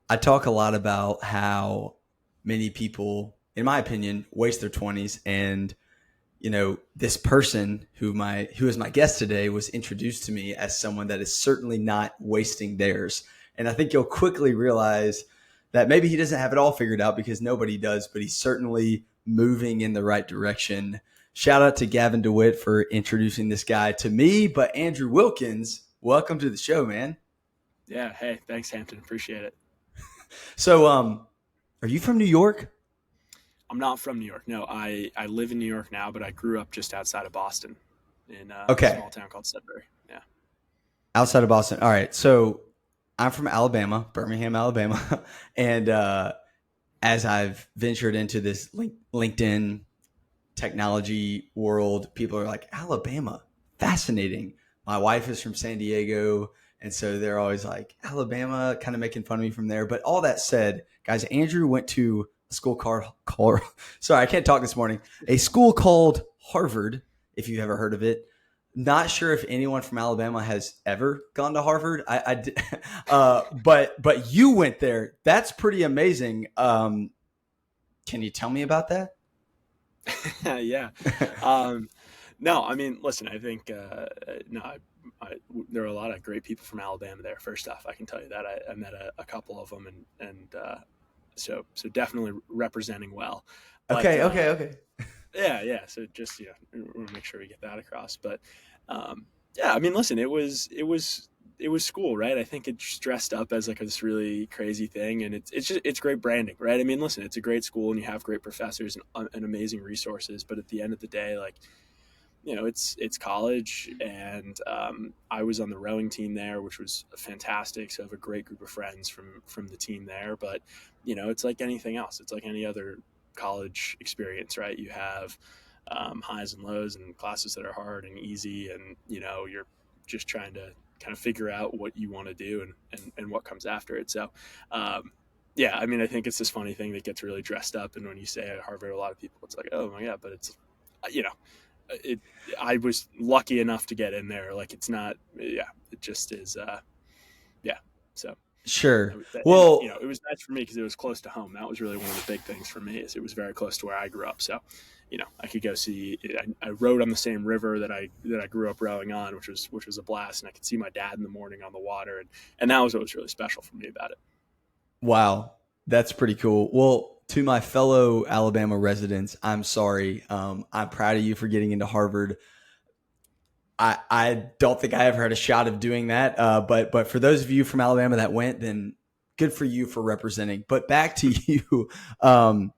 I talk a lot about how many people, in my opinion, waste their 20s. And, this person who is my guest today was introduced to me as someone that is certainly not wasting theirs. And I think you'll quickly realize that maybe he doesn't have it all figured out because nobody does, but he's certainly moving in the right direction. Shout out to Gavin DeWitt for introducing this guy to me, but Andrew Wilkins, welcome to the show, man. Yeah. Hey, thanks, Hampton. Appreciate it. So, are you from New York? I'm not from New York. No, I live in New York now, but I grew up just outside of Boston in a Okay. small town called Sudbury. Yeah. Outside of Boston. All right. So I'm from Alabama, Birmingham, Alabama. And as I've ventured into this LinkedIn technology world, people are like, Alabama, fascinating. My wife is from San Diego. And so they're always like, Alabama, kind of making fun of me from there. But all that said, guys, Andrew went to a school called sorry, I can't talk this morning, a school called Harvard, if you've ever heard of it. Not sure if anyone from Alabama has ever gone to Harvard. But you went there. That's pretty amazing. Can you tell me about that? Yeah. Um, no, I mean, listen, I think, no, there are a lot of great people from Alabama there. First off, I can tell you that I met a couple of them and so definitely representing well, but, Okay, okay, okay. yeah. So just, we want to make sure we get that across. But yeah, I mean, listen, it was school, right? I think it's dressed up as like this really crazy thing, and it's great branding, right? I mean, listen, it's a great school, and you have great professors and amazing resources. But at the end of the day, like, it's college, and I was on the rowing team there, which was fantastic. So I have a great group of friends from the team there. But it's like anything else. It's like any other college experience, right? You have highs and lows, and classes that are hard and easy, and you're just trying to kind of figure out what you want to do and what comes after it. So. Yeah, I mean, I think it's this funny thing that gets really dressed up, and when you say at Harvard, a lot of people, it's like, oh my god, but it's, you know, it I was lucky enough to get in there. Like, it's not, yeah, it just is. Yeah. So Sure. and Well, it was nice for me because it was close to home. That was really one of the big things for me, is it was very close to where I grew up. So I could go see. I rode on the same river that I grew up rowing on, which was a blast, and I could see my dad in the morning on the water, and that was what was really special for me about it. wow, that's pretty cool. Well, to my fellow Alabama residents, I'm sorry. I'm proud of you for getting into Harvard. I don't think I ever had a shot of doing that. But for those of you from Alabama that went, then good for you for representing. But back to you. Um,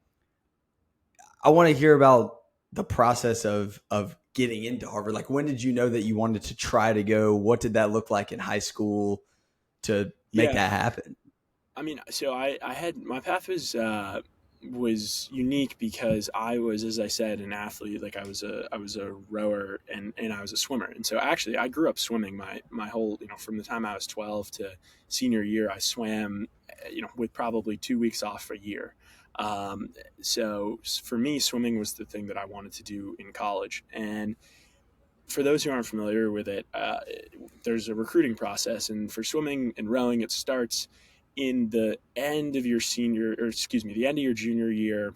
I want to hear about the process of getting into Harvard. Like, when did you know that you wanted to try to go? What did that look like in high school to make Yeah, that happen? I mean, so I had my path was unique because I was, as I said, an athlete. Like, I was a rower, and I was a swimmer. And so actually I grew up swimming my whole, from the time I was 12 to senior year. I swam, with probably 2 weeks off a year. So for me, swimming was the thing that I wanted to do in college. And for those who aren't familiar with it, there's a recruiting process, and for swimming and rowing, it starts in the end of your senior, or excuse me, the end of your junior year,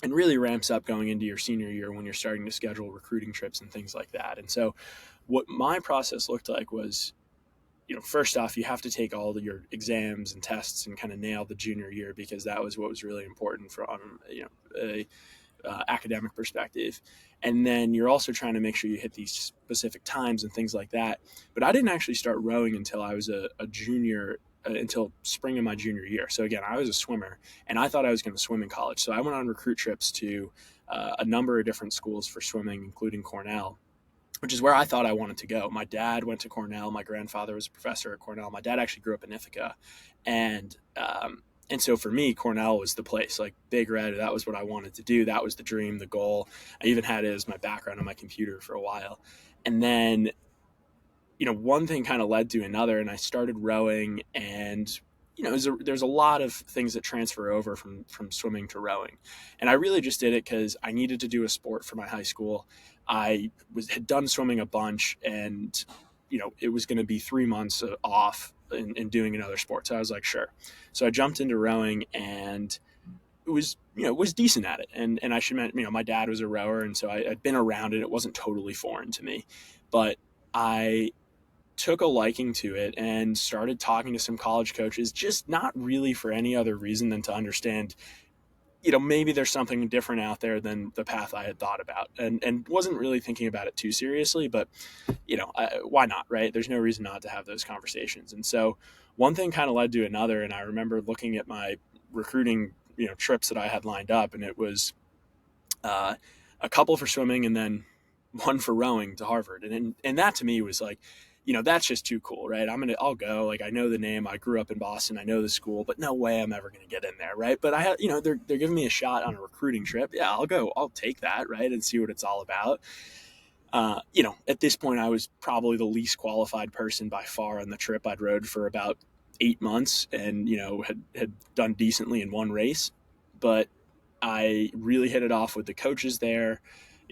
and really ramps up going into your senior year when you're starting to schedule recruiting trips and things like that. And so, what my process looked like was, first off, you have to take all of your exams and tests and kind of nail the junior year, because that was what was really important from a academic perspective. And then you're also trying to make sure you hit these specific times and things like that. But I didn't actually start rowing until I was a junior, until spring of my junior year. So again, I was a swimmer, and I thought I was going to swim in college. So I went on recruit trips to a number of different schools for swimming, including Cornell, which is where I thought I wanted to go. My dad went to Cornell. My grandfather was a professor at Cornell. My dad actually grew up in Ithaca, and and so for me, Cornell was the place. Like, Big Red, that was what I wanted to do. That was the dream, the goal. I even had it as my background on my computer for a while, and then one thing kind of led to another, and I started rowing, and there's a lot of things that transfer over from swimming to rowing, and I really just did it because I needed to do a sport for my high school. I had done swimming a bunch, and it was going to be 3 months off in doing another sport. So I was like, sure. So I jumped into rowing, and it was, was decent at it. And I should mention, my dad was a rower, and so I'd been around it. It wasn't totally foreign to me, but I took a liking to it and started talking to some college coaches, just not really for any other reason than to understand, maybe there's something different out there than the path I had thought about, and wasn't really thinking about it too seriously, but why not, right? There's no reason not to have those conversations. And so one thing kind of led to another. And I remember looking at my recruiting, trips that I had lined up, and it was a couple for swimming and then one for rowing to Harvard. And that to me was like, that's just too cool, right? I'll go. Like, I know the name. I grew up in Boston. I know the school, but no way I'm ever going to get in there, right? But I have, they're giving me a shot on a recruiting trip. Yeah, I'll go. I'll take that, right, and see what it's all about. At this point, I was probably the least qualified person by far on the trip. I'd rowed for about 8 months, and had done decently in one race, but I really hit it off with the coaches there.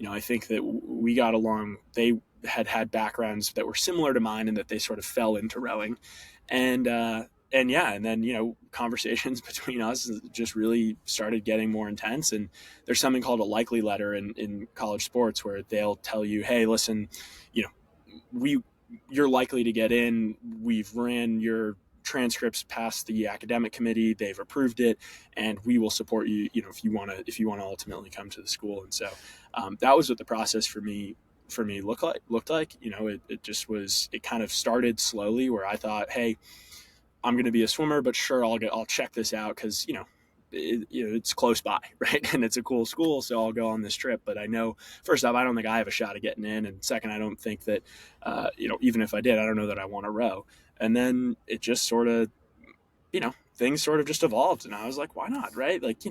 I think that we got along. They had backgrounds that were similar to mine, and that they sort of fell into rowing, and yeah, and then conversations between us just really started getting more intense. And there's something called a likely letter in college sports, where they'll tell you, hey, listen, you're likely to get in. We've ran your transcripts past the academic committee. They've approved it, and we will support you, if you want to ultimately come to the school. And so that was what the process for me looked like. It just was, it kind of started slowly, where I thought, hey, I'm going to be a swimmer, but sure, I'll check this out, because it's close by, right? And it's a cool school, so I'll go on this trip. But I know, first off, I don't think I have a shot at getting in, and second, I don't think that even if I did, I don't know that I want to row. And then it just sort of, things sort of just evolved, and I was like, why not, right? Like,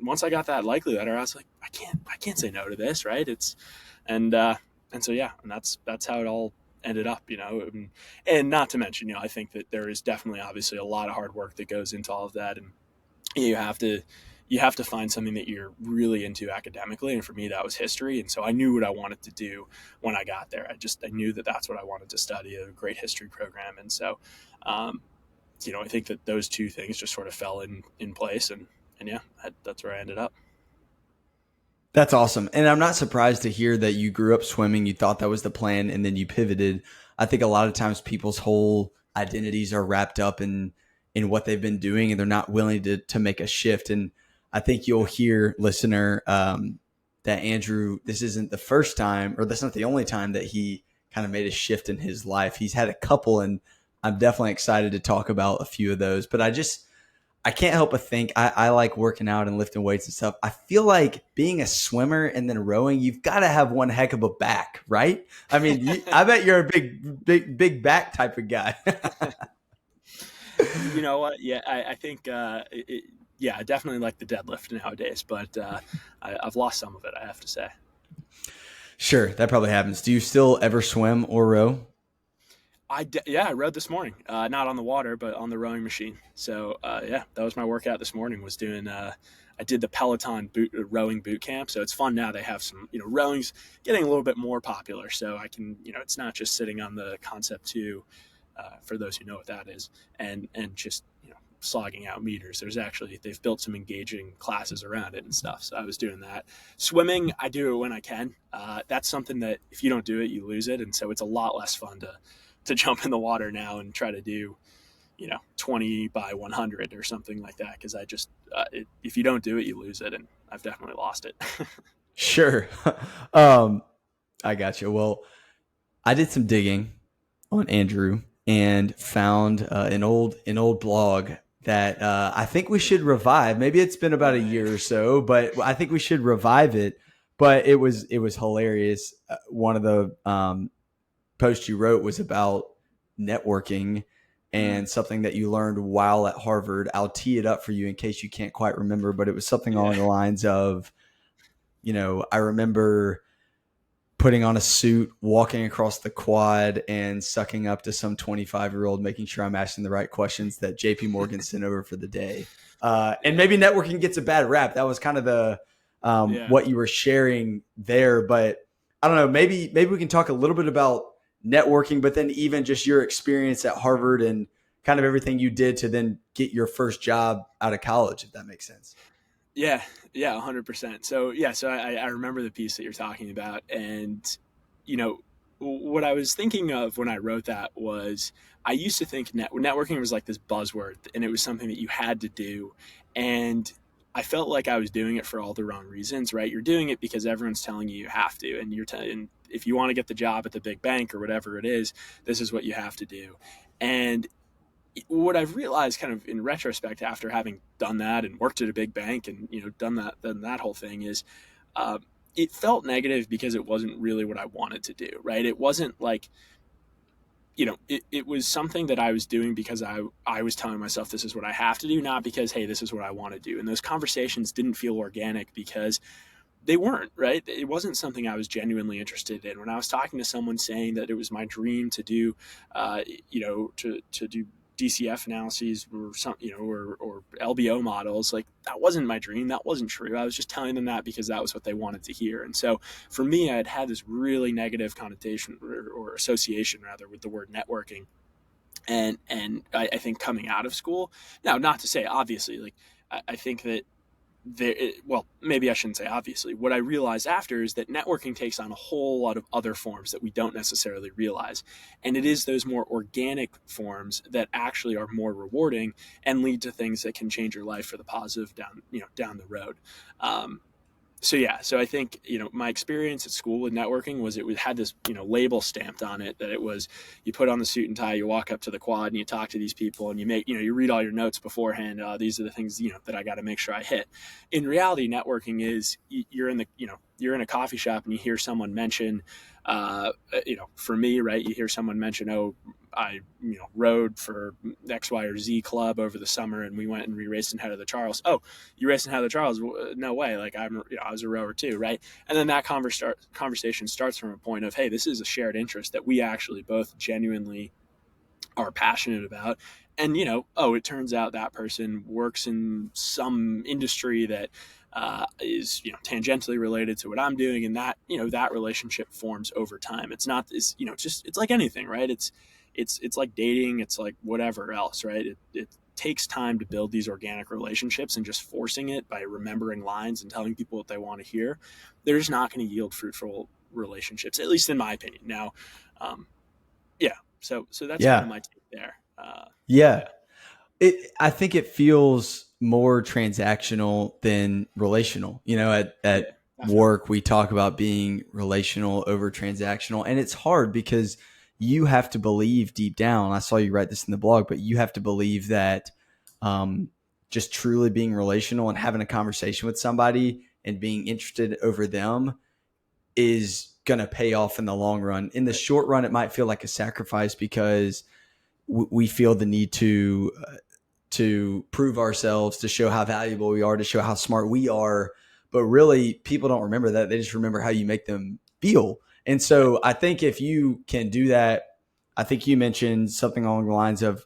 once I got that likely letter, I was like, I can't say no to this, right? And so yeah, and that's how it all ended up, and not to mention, I think that there is definitely, obviously, a lot of hard work that goes into all of that, and you have to find something that you're really into academically. And for me, that was history. And so I knew what I wanted to do when I got there. I knew that that's what I wanted to study, a great history program. And so, I think that those two things just sort of fell in place, and yeah, that's where I ended up. That's awesome. And I'm not surprised to hear that you grew up swimming. You thought that was the plan, and then you pivoted. I think a lot of times people's whole identities are wrapped up in what they've been doing, and they're not willing to make a shift. And I think you'll hear, listener, that Andrew, this isn't the first time, or that's not the only time that he kind of made a shift in his life. He's had a couple, and I'm definitely excited to talk about a few of those. But I can't help but think, I like working out and lifting weights and stuff. I feel like being a swimmer and then rowing, you've got to have one heck of a back, right? I mean, I bet you're a big back type of guy. You know what? Yeah, I think, yeah, I definitely like the deadlift nowadays, but I've lost some of it, I have to say. Sure, that probably happens. Do you still ever swim or row? I rowed this morning, not on the water, but on the rowing machine. So yeah, that was my workout this morning. Was doing. I did the Peloton rowing boot camp, so it's fun now. They have some, rowing's getting a little bit more popular, so I can, it's not just sitting on the Concept 2, for those who know what that is, and just slogging out meters. They've built some engaging classes around it and stuff. So I was doing that. Swimming, I do it when I can. That's something that if you don't do it, you lose it, and so it's a lot less fun to jump in the water now and try to do 20 by 100 or something like that, because if you don't do it, you lose it, and I've definitely lost it. Sure. I got you. Well, I did some digging on Andrew and found an old blog that I think we should revive. Maybe it's been about a year or so, but I think we should revive it. But it was hilarious. One of the post you wrote was about networking and something that you learned while at Harvard. I'll tee it up for you in case you can't quite remember, but it was something along the lines of, I remember putting on a suit, walking across the quad, and sucking up to some 25-year-old, making sure I'm asking the right questions that JP Morgan sent over for the day. And maybe networking gets a bad rap. That was kind of the what you were sharing there. But I don't know, maybe we can talk a little bit about networking, but then even just your experience at Harvard and kind of everything you did to then get your first job out of college, if that makes sense. Yeah, yeah, 100%. So yeah, so I remember the piece that you're talking about, and you know what I was thinking of when I wrote that was I used to think networking was like this buzzword, and it was something that you had to do, and I felt like I was doing it for all the wrong reasons. Right? You're doing it because everyone's telling you have to, and and if you want to get the job at the big bank or whatever it is, this is what you have to do, and what I've realized kind of in retrospect after having done that and worked at a big bank and done that whole thing is uh, it felt negative because it wasn't really what I wanted to do, right? It wasn't like it was something that I was doing because I was telling myself this is what I have to do, not because hey, this is what I want to do. And those conversations didn't feel organic because they weren't, right? It wasn't something I was genuinely interested in. When I was talking to someone saying that it was my dream to do, to do DCF analyses or some, or LBO models, like that wasn't my dream. That wasn't true. I was just telling them that because that was what they wanted to hear. And so for me, I had this really negative connotation or association rather with the word networking. And I think coming out of school, now, not to say obviously, like I think that well, maybe I shouldn't say obviously. What I realized after is that networking takes on a whole lot of other forms that we don't necessarily realize. And it is those more organic forms that actually are more rewarding and lead to things that can change your life for the positive down the road. Um, so yeah, so I think my experience at school with networking was it had this label stamped on it that it was you put on the suit and tie, you walk up to the quad and you talk to these people and you make you read all your notes beforehand. These are the things that I got to make sure I hit. In reality, networking is you're in the you're in a coffee shop and you hear someone mention, for me, right, you hear someone mention, oh, I rode for X, Y, or Z club over the summer, and we went and we raced in Head of the Charles. Oh, you raced in Head of the Charles? No way! Like I was a rower too, right? And then that conversation starts from a point of, hey, this is a shared interest that we actually both genuinely are passionate about. And it turns out that person works in some industry that is tangentially related to what I'm doing, and that that relationship forms over time. It's not this it's like anything, right? It's like dating, it's like whatever else, right? It takes time to build these organic relationships, and just forcing it by remembering lines and telling people what they want to hear, they're just not going to yield fruitful relationships, at least in my opinion. Now, yeah, so that's kind of Yeah. my take there. Yeah. Yeah, I think it feels more transactional than relational. yeah, At definitely. work, we talk about being relational over transactional, and it's hard because you have to believe deep down. I saw you write this in the blog, but you have to believe that um, just truly being relational and having a conversation with somebody and being interested over them is going to pay off in the long run. In the Right. short run, it might feel like a sacrifice because we feel the need to prove ourselves, to show how valuable we are, to show how smart we are. But really, people don't remember that. They just remember how you make them feel. And Right. so I think if you can do that, I think you mentioned something along the lines of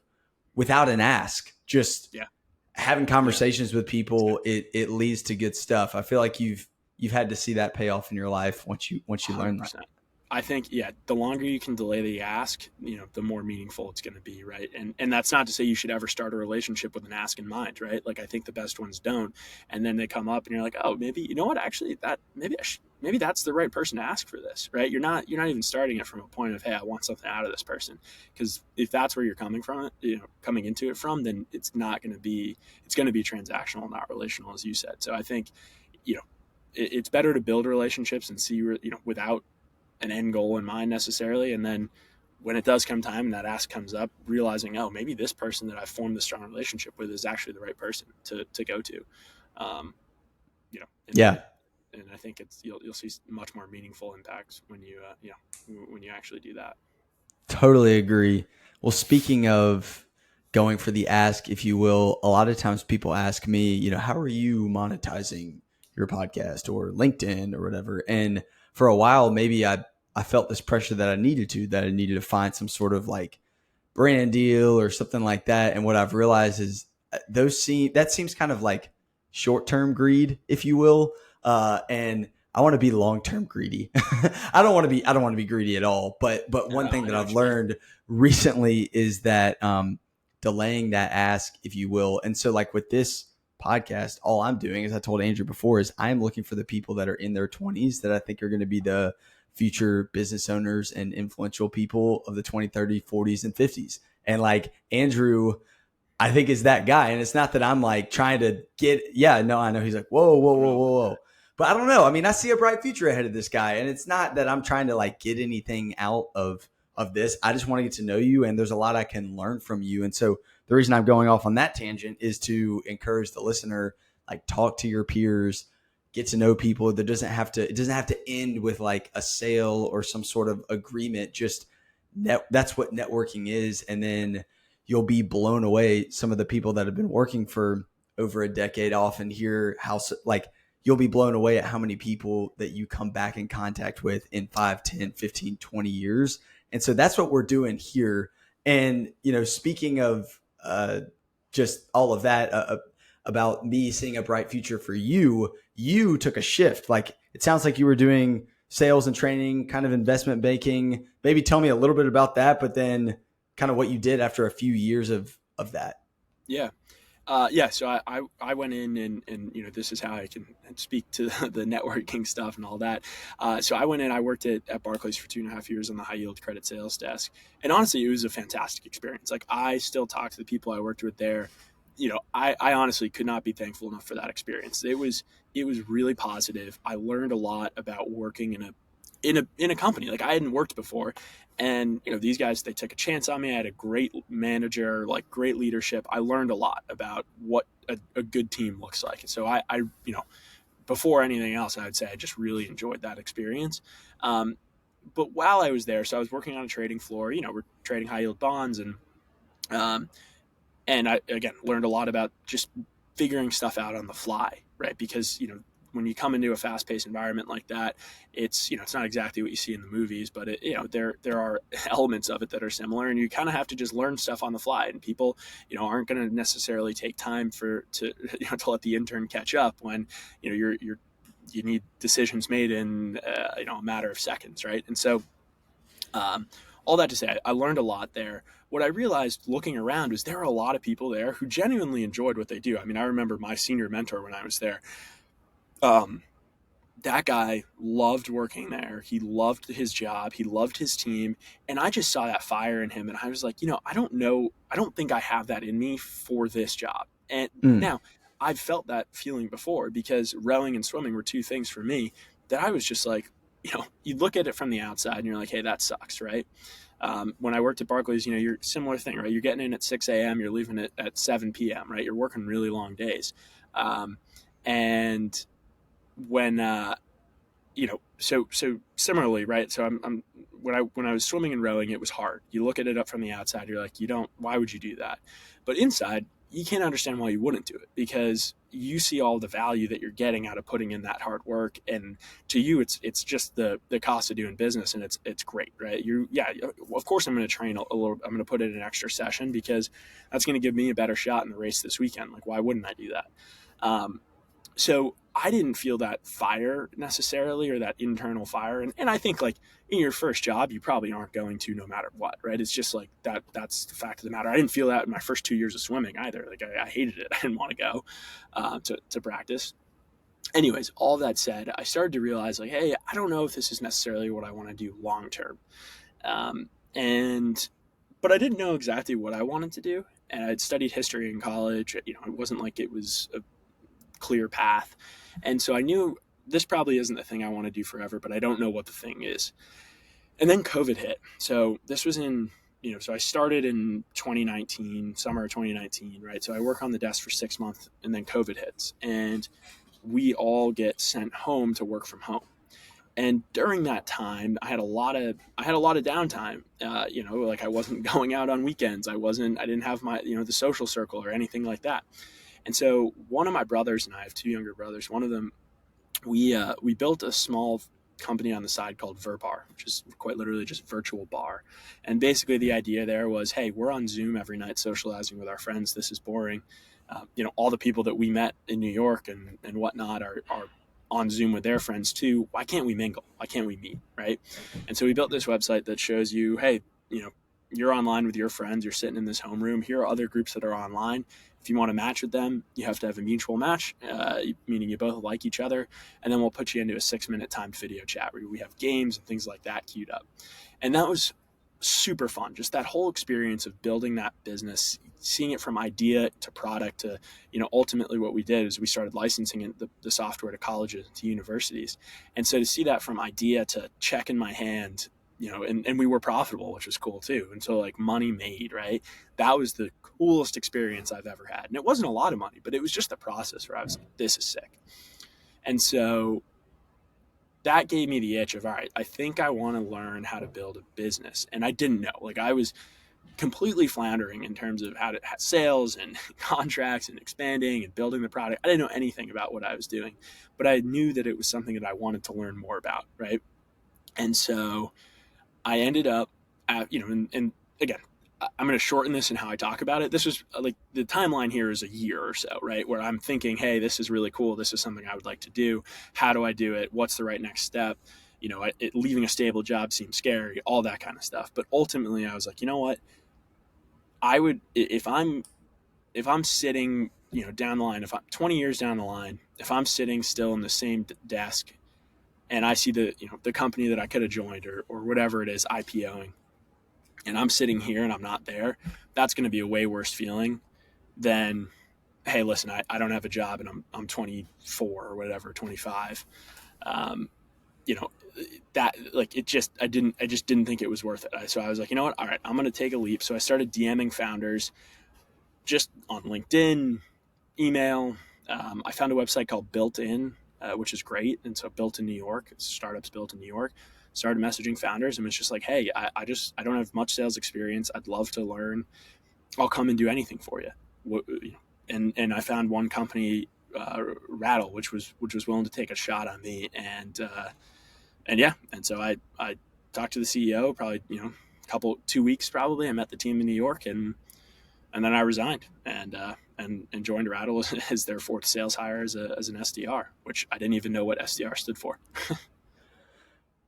without an ask, just Yeah. having Yeah. conversations with people, Exactly. it leads to good stuff. I feel like you've had to see that pay off in your life once you learn that. 100%. I think, yeah, the longer you can delay the ask, the more meaningful it's going to be, right? And that's not to say you should ever start a relationship with an ask in mind, right? Like I think the best ones don't, and then they come up and you're like, oh, maybe what? Actually, that maybe that's the right person to ask for this, right? You're not even starting it from a point of, hey, I want something out of this person, because if that's where you're coming from, coming into it from, then it's going to be transactional, not relational, as you said. So I think, you know, it's better to build relationships and see, without an end goal in mind necessarily. And then when it does come time and that ask comes up, realizing, oh, maybe this person that I've formed a strong relationship with is actually the right person to go to. Um, you know, Yeah, and I think you'll see much more meaningful impacts when when you actually do that. totally agree. Well, speaking of going for the ask, if you will, a lot of times people ask me, how are you monetizing your podcast or LinkedIn or whatever? And for a while, maybe I felt this pressure that I needed to find some sort of like brand deal or something like that. And what I've realized is that seems kind of like short term greed, if you will. And I want to be long term greedy. I don't want to be greedy at all. But one No, thing I that know I've what you mean. learned recently is that delaying that ask, if you will. And so like with this podcast, all I'm doing, as I told Andrew before, is I'm looking for the people that are in their 20s that I think are going to be the future business owners and influential people of the 20, 30, 40s, and 50s. And like Andrew, I think is that guy. And it's not that I'm like trying to get, yeah, no, I know. He's like, whoa, whoa, whoa, whoa, whoa. But I don't know. I mean, I see a bright future ahead of this guy. And it's not that I'm trying to like get anything out of this. I just want to get to know you. And there's a lot I can learn from you. And so the reason I'm going off on that tangent is to encourage the listener, like talk to your peers, get to know people. It doesn't have to end with like a sale or some sort of agreement. Just that's what networking is. And then you'll be blown away. Some of the people that have been working for over a decade often hear how like you'll be blown away at how many people that you come back in contact with in 5, 10, 15, 20 years. And so that's what we're doing here. And, speaking of just all of that about me seeing a bright future for you, you took a shift. Like it sounds like you were doing sales and training, kind of investment banking. Maybe tell me a little bit about that, but then kind of what you did after a few years of that. Yeah. So I went in and this is how I can speak to the networking stuff and all that. So I went in, I worked at Barclays for 2.5 years on the high yield credit sales desk. And honestly, it was a fantastic experience. Like I still talk to the people I worked with there. I honestly could not be thankful enough for that experience. It was really positive. I learned a lot about working in a company. Like I hadn't worked before. And, these guys, they took a chance on me. I had a great manager, like great leadership. I learned a lot about what a good team looks like. And so I before anything else, I would say I just really enjoyed that experience. But while I was there, so I was working on a trading floor, we're trading high yield bonds and I, again, learned a lot about just figuring stuff out on the fly, right? Because, when you come into a fast-paced environment like that, it's not exactly what you see in the movies, but there are elements of it that are similar, and you kind of have to just learn stuff on the fly. And people, aren't going to necessarily take time to let the intern catch up when you need decisions made in a matter of seconds, right? And so, all that to say, I learned a lot there. What I realized looking around was there are a lot of people there who genuinely enjoyed what they do. I mean, I remember my senior mentor when I was there. That guy loved working there. He loved his job. He loved his team. And I just saw that fire in him. And I was like, I don't think I have that in me for this job. And now I've felt that feeling before because rowing and swimming were two things for me that I was just like, you look at it from the outside and you're like, hey, that sucks, right? When I worked at Barclays, you're similar thing, right? You're getting in at 6 a.m., you're leaving at 7 p.m., right? You're working really long days. And when so similarly, right? So I'm when I was swimming and rowing, it was hard. You look at it up from the outside, you're like, why would you do that? But inside, you can't understand why you wouldn't do it because you see all the value that you're getting out of putting in that hard work, and to you, it's just the cost of doing business, and it's great, right? Of course, I'm going to train a little. I'm going to put in an extra session because that's going to give me a better shot in the race this weekend. Like, why wouldn't I do that? So I didn't feel that fire necessarily, or that internal fire. And I think like in your first job, you probably aren't going to no matter what, right? It's just like that's the fact of the matter. I didn't feel that in my first 2 years of swimming either. Like I hated it. I didn't want to go to practice. Anyways, all that said, I started to realize like, hey, I don't know if this is necessarily what I want to do long term. But I didn't know exactly what I wanted to do. And I'd studied history in college. It wasn't like it was a clear path. And so I knew this probably isn't the thing I want to do forever, but I don't know what the thing is. And then COVID hit. So this was so I started in 2019, summer of 2019, right? So I work on the desk for 6 months and then COVID hits and we all get sent home to work from home. And during that time, I had a lot of downtime. Like I wasn't going out on weekends. I didn't have my, the social circle or anything like that. And so one of my brothers and I have two younger brothers. One of them, we built a small company on the side called Verbar, which is quite literally just virtual bar. And basically the idea there was, hey, we're on Zoom every night socializing with our friends. This is boring. All the people that we met in New York and whatnot are on Zoom with their friends too. Why can't we mingle? Why can't we meet? Right. And so we built this website that shows you, hey, you're online with your friends, you're sitting in this homeroom. Here are other groups that are online. If you want to match with them, you have to have a mutual match, meaning you both like each other. And then we'll put you into a 6-minute timed video chat where we have games and things like that queued up. And that was super fun. Just that whole experience of building that business, seeing it from idea to product to, ultimately what we did is we started licensing the software to colleges, to universities. And so to see that from idea to check in my hand, and we were profitable, which was cool too. And so like money made, right? That was the coolest experience I've ever had. And it wasn't a lot of money, but it was just the process where I was like, this is sick. And so that gave me the itch of, all right, I think I want to learn how to build a business. And I didn't know, like I was completely floundering in terms of how to have sales and contracts and expanding and building the product. I didn't know anything about what I was doing, but I knew that it was something that I wanted to learn more about. Right. And so I ended up and again, I'm going to shorten this in how I talk about it. This was like the timeline here is a year or so, right? Where I'm thinking, hey, this is really cool. This is something I would like to do. How do I do it? What's the right next step? Leaving a stable job seems scary, all that kind of stuff. But ultimately I was like, you know what? I would, if I'm sitting, down the line, if I'm 20 years down the line, if I'm sitting still in the same desk and I see the company that I could have joined or whatever it is IPOing, and I'm sitting here and I'm not there, that's going to be a way worse feeling than, hey, listen, I don't have a job and I'm 24 or whatever, 25. Um, you know, that like I just didn't think it was worth it. So I was like, you know what? All right, I'm going to take a leap. So I started DMing founders just on LinkedIn, email. I found a website called Built In, which is great. And so built in New York, it's startups built in New York. Started messaging founders and was just like, hey, I don't have much sales experience. I'd love to learn. I'll come and do anything for you. And I found one company, Rattle, which was willing to take a shot on me. And yeah, and so I talked to the CEO probably 2 weeks probably. I met the team in New York and then I resigned and joined Rattle as their fourth sales hire as an SDR, which I didn't even know what SDR stood for.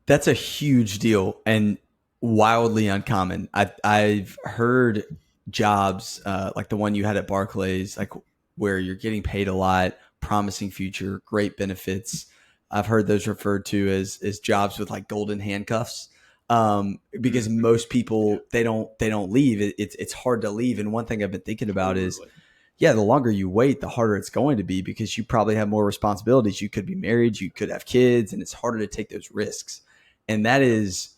That's a huge deal and wildly uncommon. I've heard jobs like the one you had at Barclays, like where you're getting paid a lot, promising future, great benefits. I've heard those referred to as jobs with like golden handcuffs, because most people they don't leave. It's hard to leave. And one thing I've been thinking about is, yeah, the longer you wait, the harder it's going to be because you probably have more responsibilities. You could be married, you could have kids, and it's harder to take those risks. And that is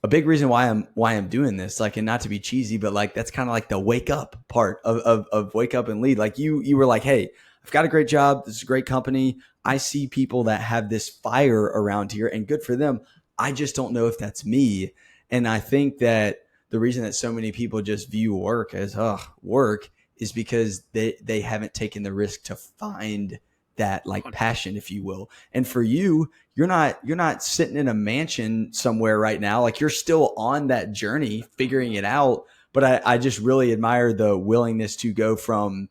a big reason why I'm doing this. Like, and not to be cheesy, but like that's kind of like the wake up part of wake up and lead. Like you were like, hey, I've got a great job. This is a great company. I see people that have this fire around here, and good for them. I just don't know if that's me. And I think that the reason that so many people just view work as work is because they haven't taken the risk to find that like passion, if you will. And for you, you're not sitting in a mansion somewhere right now. Like you're still on that journey, figuring it out. But I just really admire the willingness to go from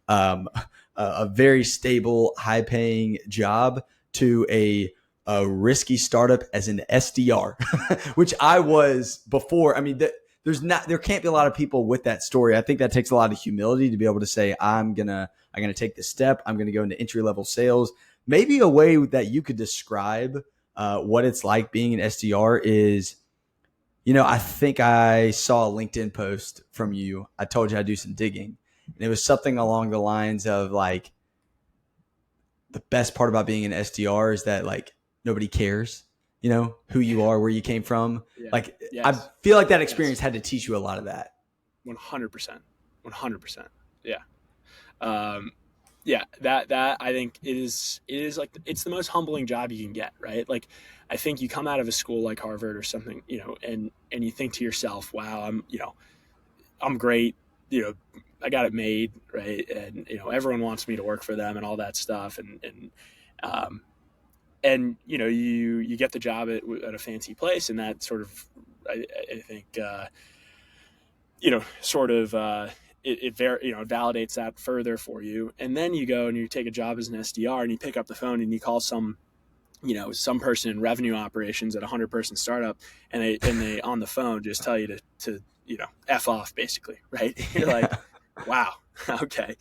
a very stable, high paying job to a risky startup as an SDR, which I was before. I mean, there can't be a lot of people with that story. I think that takes a lot of humility to be able to say, I'm gonna take this step. I'm gonna go into entry level sales. Maybe a way that you could describe what it's like being an SDR is, I think I saw a LinkedIn post from you. I told you I'd do some digging, and it was something along the lines of like, the best part about being an SDR is that like nobody cares, who you are, where you came from. Yeah. Like, yes. I feel like that experience had to teach you a lot of that. 100%. 100%. Yeah. Yeah, that I think it is like, it's the most humbling job you can get, right? Like, I think you come out of a school like Harvard or something, and you think to yourself, wow, I'm great. I got it made, right? And, everyone wants me to work for them and all that stuff. And you get the job at a fancy place, and that sort of, I think, sort of, it validates that further for you. And then you go and you take a job as an SDR and you pick up the phone and you call some some person in revenue operations at a 100-person startup, and they on the phone just tell you to F off, basically, right? You're like, Yeah. wow, okay,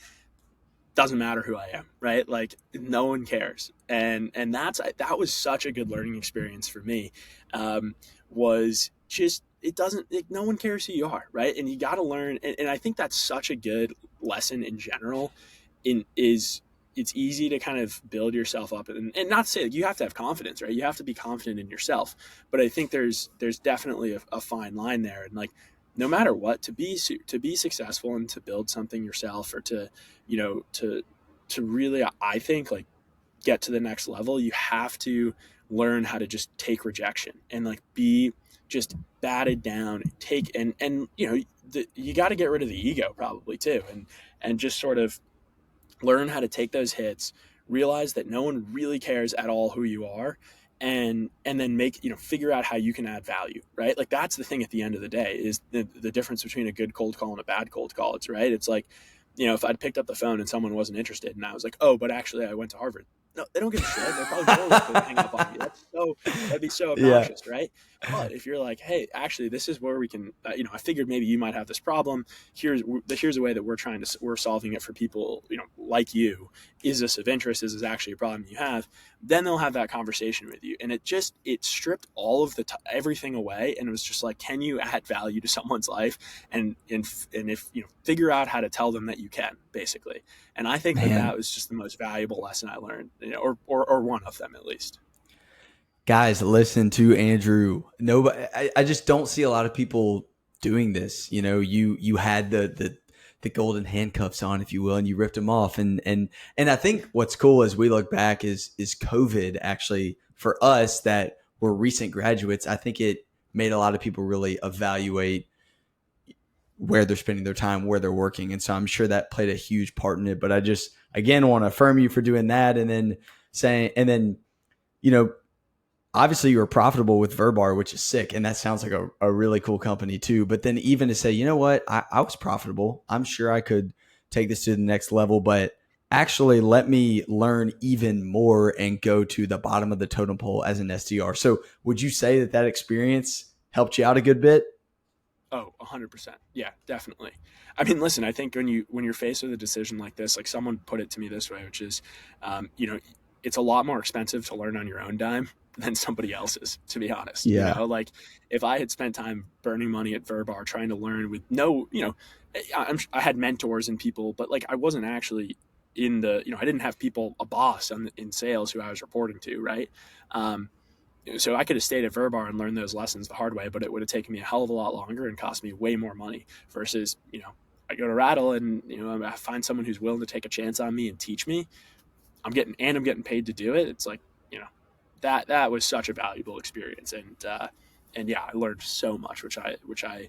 doesn't matter who I am, right? Like, no one cares. And that was such a good learning experience for me. Was just, it doesn't, no one cares who you are, right? And you got to learn. And I think that's such a good lesson in general. In is It's easy to kind of build yourself up, and not to say that you have to have confidence, right? You have to be confident in yourself, but I think there's definitely a fine line there. And like, no matter what, to be successful and to build something yourself, or to really, I think, like, get to the next level, you have to learn how to just take rejection and like be just batted down, take and you got to get rid of the ego probably too, and just sort of learn how to take those hits, realize that no one really cares at all who you are, and then figure out how you can add value, right? Like, that's the thing at the end of the day, is the difference between a good cold call and a bad cold call. It's right. It's like, if I'd picked up the phone and someone wasn't interested and I was like, oh, but actually I went to Harvard. No, they don't give a shit. They're probably totally going to hang up on you. That'd be so Yeah. obnoxious, right? But if you're like, hey, actually, this is where we can, I figured maybe you might have this problem. Here's a way that we're solving it for people, like you. Is this of interest? Is this actually a problem you have? Then they'll have that conversation with you, and it stripped all of everything away, and it was just like, can you add value to someone's life, and if figure out how to tell them that you can, basically. And I think that Man, was just the most valuable lesson I learned, or one of them at least. guys, listen to Andrew. Nobody, I just don't see a lot of people doing this. You had the golden handcuffs on, if you will, and you ripped them off. And I think what's cool as we look back is COVID actually, for us that were recent graduates. I think it made a lot of people really evaluate where they're spending their time, where they're working. And so I'm sure that played a huge part in it. But I just, again, want to affirm you for doing that. And then you know, obviously you were profitable with Verbar, which is sick. And that sounds like a really cool company too. But then even to say, you know what, I was profitable. I'm sure I could take this to the next level, but actually let me learn even more and go to the bottom of the totem pole as an SDR. So would you say that experience helped you out a good bit? Oh, 100%. Yeah, definitely. I mean, listen, I think when you're faced with a decision like this, like, someone put it to me this way, which is, it's a lot more expensive to learn on your own dime than somebody else's, to be honest. Yeah. Like, if I had spent time burning money at Verbar trying to learn with no, I had mentors and people, but like, I wasn't actually I didn't have people, a boss in sales who I was reporting to, right? Um, so I could have stayed at Verbar and learned those lessons the hard way, but it would have taken me a hell of a lot longer and cost me way more money versus, I go to Rattle and, I find someone who's willing to take a chance on me and teach me. I'm getting paid to do it. It's like, that was such a valuable experience. And yeah, I learned so much, which I,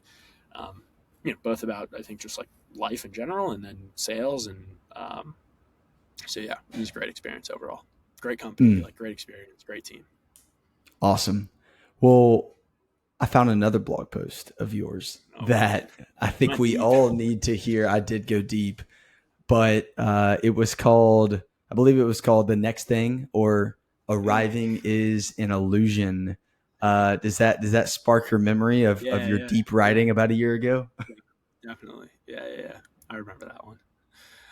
both about, I think, just like life in general, and then sales. And, so yeah, it was a great experience overall. Great company, Mm, like, great experience, great team. awesome. Well, I found another blog post of yours Oh boy. that I think Went we deep. all need to hear. I did go deep, but it was called, I believe it was called The Next Thing, or Arriving is an Illusion. Does that spark your memory of Yeah, your yeah, deep yeah, writing about a year ago? definitely. Yeah, yeah, yeah. I remember that one.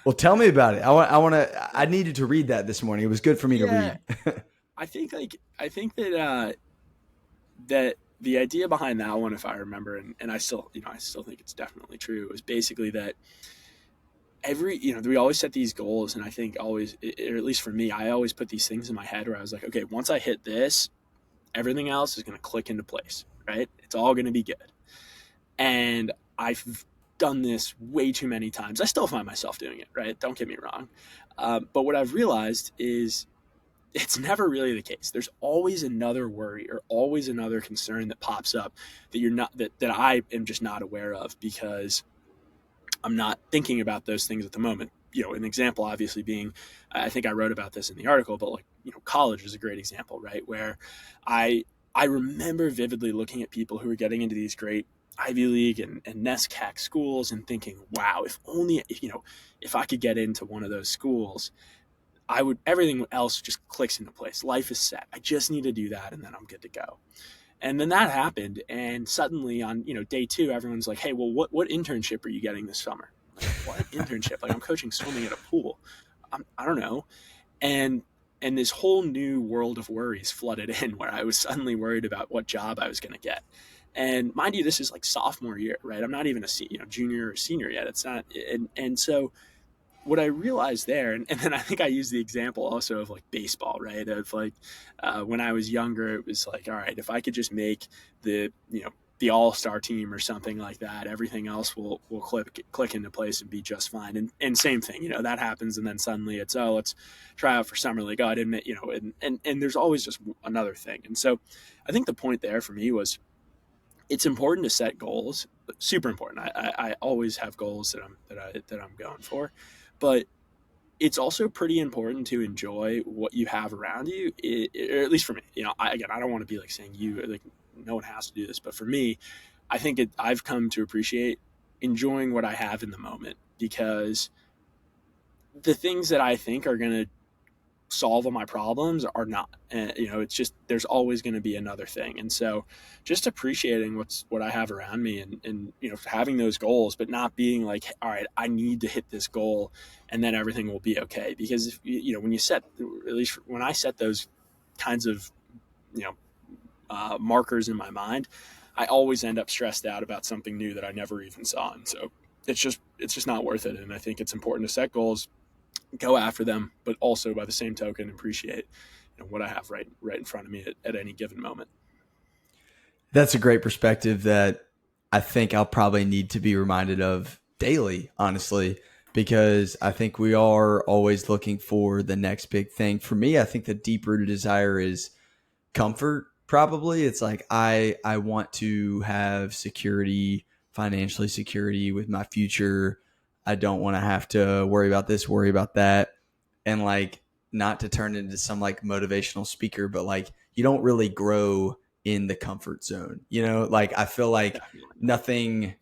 Well, tell me about it. I needed to read that this morning. It was good for me to Yeah, read. I think that the idea behind that one, if I remember, and I still think it's definitely true, was basically that we always set these goals, and I think always, or at least for me, I always put these things in my head where I was like, okay, once I hit this, everything else is going to click into place, right? It's all going to be good. And I've done this way too many times. I still find myself doing it, right? Don't get me wrong. But what I've realized is it's never really the case. There's always another worry or always another concern that pops up that that I am just not aware of because I'm not thinking about those things at the moment. An example obviously being, I think I wrote about this in the article, but like, college is a great example, right? Where I I remember vividly looking at people who were getting into these great Ivy League and NESCAC schools and thinking, wow, if only, if I could get into one of those schools, everything else just clicks into place. Life is set. I just need to do that and then I'm good to go. And then that happened, and suddenly on day two, everyone's like, "Hey, well, what internship are you getting this summer?" Like, what internship? Like, I'm coaching swimming at a pool. I don't know. And this whole new world of worries flooded in, where I was suddenly worried about what job I was going to get. And mind you, this is like sophomore year, right? I'm not even a junior or senior yet. It's not, and so what I realized there, and then I think I used the example also of like baseball, right? Of like when I was younger, it was like, all right, if I could just make the the all-star team or something like that, everything else will click into place and be just fine. And same thing, that happens, and then suddenly it's, oh, let's try out for summer league. Oh, I didn't, and there's always just another thing. And so I think the point there for me was, it's important to set goals, super important. I always have goals that I'm going for, but it's also pretty important to enjoy what you have around you, or at least for me. I don't want to be like saying like no one has to do this, but for me, I think I've come to appreciate enjoying what I have in the moment, because the things that I think are going to solve all my problems are not. And it's just, there's always going to be another thing. And so just appreciating what I have around me, and having those goals, but not being like, all right, I need to hit this goal and then everything will be okay. Because if when you set, at least when I set those kinds of you know markers in my mind, I always end up stressed out about something new that I never even saw. And so it's just not worth it. And I think it's important to set goals, go after them, but also by the same token, appreciate what I have right in front of me at any given moment. That's a great perspective that I think I'll probably need to be reminded of daily, honestly, because I think we are always looking for the next big thing. For me, I think the deep rooted desire is comfort. Probably it's like I want to have security, financially security with my future. I don't want to have to worry about this, worry about that, and like, not to turn into some like motivational speaker, but like, you don't really grow in the comfort zone. Like, I feel like Definitely. nothing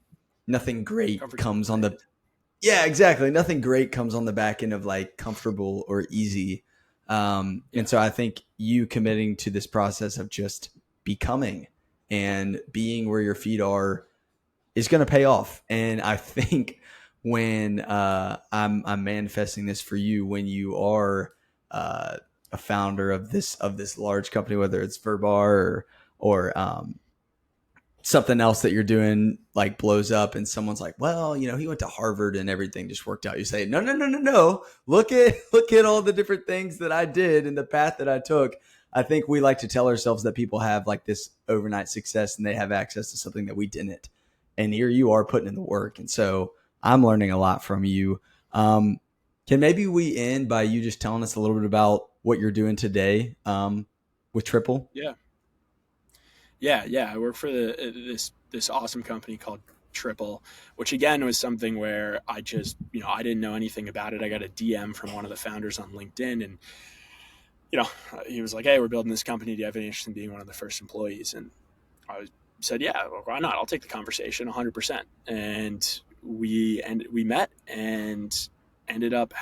nothing great Comfort zone's comes on the grand. yeah, exactly. Nothing great comes on the back end of like comfortable or easy. And Yeah. so I think you committing to this process of just becoming and being where your feet are is going to pay off. And I think when I'm manifesting this for you, when you are uh, a founder of this large company, whether it's Verbar or something else that you're doing like blows up and someone's like, well, he went to Harvard and everything just worked out. You say, no, no, no, no, no. Look at all the different things that I did and the path that I took. I think we like to tell ourselves that people have like this overnight success and they have access to something that we didn't. And here you are putting in the work. And so I'm learning a lot from you. Can maybe we end by you just telling us a little bit about what you're doing today with Triple? Yeah. Yeah. I work for this awesome company called Triple, which again was something where I just, I didn't know anything about it. I got a DM from one of the founders on LinkedIn, and you know, he was like, "Hey, we're building this company. Do you have any interest in being one of the first employees?" And I said, "Yeah, well, why not? I'll take the conversation 100%." And we met and ended up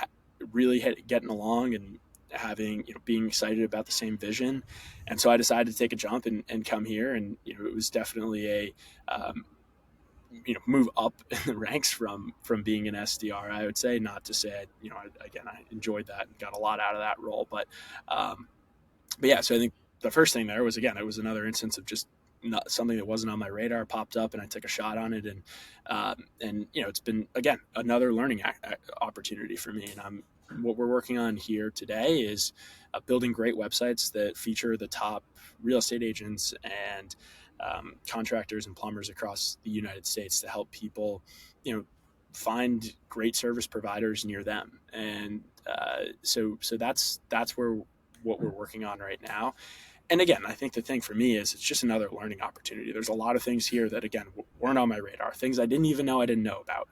really getting along and having, being excited about the same vision. And so I decided to take a jump and come here. And it was definitely a move up in the ranks from being an SDR. I would say, not to say, I enjoyed that and got a lot out of that role, um, but yeah. So I think the first thing there was, again, it was another instance of just not something that wasn't on my radar popped up, and I took a shot on it, and it's been, again, another learning opportunity for me. And what we're working on here today is building great websites that feature the top real estate agents and contractors and plumbers across the United States to help people, find great service providers near them. And so that's where what we're working on right now. And again, I think the thing for me is it's just another learning opportunity. There's a lot of things here that, again, weren't on my radar, things I didn't even know I didn't know about,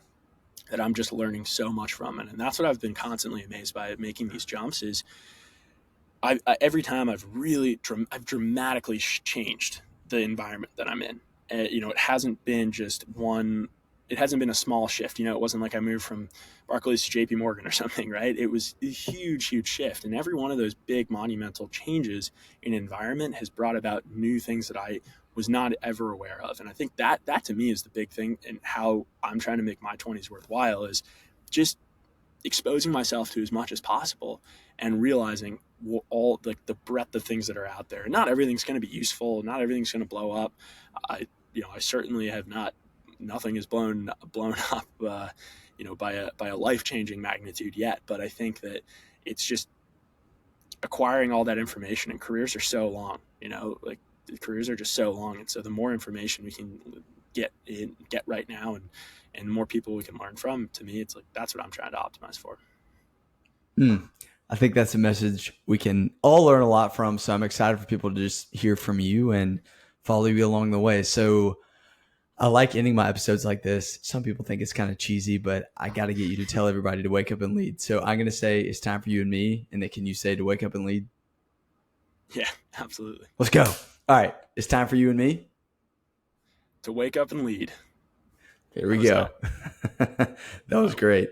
that I'm just learning so much from. And that's what I've been constantly amazed by making these jumps is every time I've dramatically changed the environment that I'm in. It hasn't been just one it hasn't been a small shift. It wasn't like I moved from Barclays to JP Morgan or something, right? It was a huge, huge shift. And every one of those big monumental changes in environment has brought about new things that I was not ever aware of. And I think that to me is the big thing, and how I'm trying to make my 20s worthwhile is just exposing myself to as much as possible and realizing all like the breadth of things that are out there. Not everything's going to be useful. Not everything's going to blow up. I certainly have not. Nothing is blown up, by a life changing magnitude yet. But I think that it's just acquiring all that information. And careers are so long. Like the careers are just so long, and so the more information we can get right now, and the more people we can learn from, to me, it's like that's what I'm trying to optimize for. I think that's a message we can all learn a lot from. So I'm excited for people to just hear from you and follow you along the way. So I like ending my episodes like this. Some people think it's kind of cheesy, but I got to get you to tell everybody to wake up and lead. So I'm going to say it's time for you and me. And then can you say to wake up and lead? Yeah, absolutely. Let's go. All right. It's time for you and me To wake up and lead. There we go. That was great.